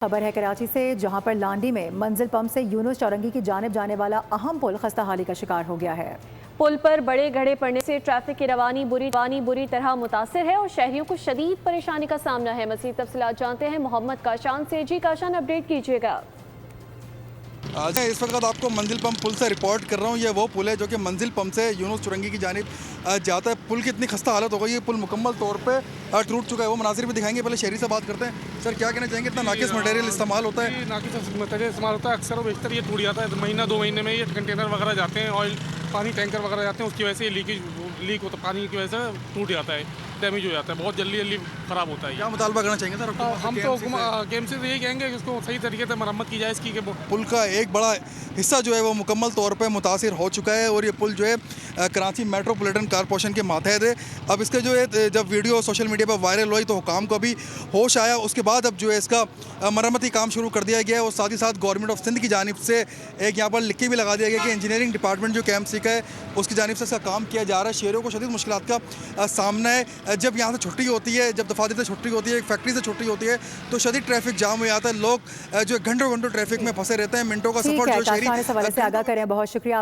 खबर है कराची से, जहां पर लांडी में मंजिल पंप से यूनुस चौरंगी की जानिब जाने वाला अहम पुल खस्ताहाली का शिकार हो गया है। पुल पर बड़े गड्ढे पड़ने से ट्रैफिक की रवानी बुरी तरह मुतासिर है और शहरियों को शदीद परेशानी का सामना है। मज़ीद तफसीलात जानते हैं मोहम्मद काशान से। जी काशान, अपडेट कीजिएगा। आज इस वक्त आपको मंजिल पंप पुल से रिपोर्ट कर रहा हूँ। ये वो पुल है जो कि मंजिल पंप से यूनुस चौरंगी की जानिब जाता है। पुल की इतनी खस्ता हालत हो गई है, पुल मुकम्मल तौर पे टूट चुका है। वो मनाजिर भी दिखाएंगे, पहले शहरी से बात करते हैं। सर, क्या कहना चाहेंगे? इतना नाकिस मटेरियल इस्तेमाल होता है? नाकिस मटेरियल इस्तेमाल होता है, अक्सर बेशतर ये टूट जाता है। महीना 2 महीने में ये कंटेनर वगैरह जाते हैं, ऑयल पानी टैंकर वगैरह जाते हैं, उसकी वजह से लीक होता है, पानी की वजह से टूट जाता है, डैमेज हो जाता है, बहुत जल्दी ख़राब होता है। क्या मुतालबा करना चाहेंगे सर? हम तो KMC से यही कहेंगे कि इसको सही तरीके से मरम्मत की जाए इसकी। पुल का एक बड़ा हिस्सा जो है वो मुकम्मल तौर पे मुतासिर हो चुका है और ये पुल जो है कराची मेट्रोपॉलिटन कॉरपोरेशन के मातहत है। अब इसके जो है जब वीडियो सोशल मीडिया पर वायरल हुई तो हुकाम को भी होश आया। उसके बाद अब जो है इसका मरम्मती काम शुरू कर दिया गया है और साथ ही साथ गवर्नमेंट ऑफ सिंध की जानिब से एक यहाँ पर लिख के भी लगा दिया गया कि इंजीनियरिंग डिपार्टमेंट जो KMC का है उसकी जानिब से इसका काम किया जा रहा है। शहरों को शदीद मुश्किलात का सामना है। जब यहाँ से छुट्टी होती है, जब दफातर से छुट्टी होती है, एक फैक्ट्री से छुट्टी होती है तो शदीद ट्रैफिक जाम हो जाता है। लोग जो घंटों घंटों ट्रैफिक में फंसे रहते हैं। मिनटों का सफर जो शहरी आगाह करें। बहुत शुक्रिया।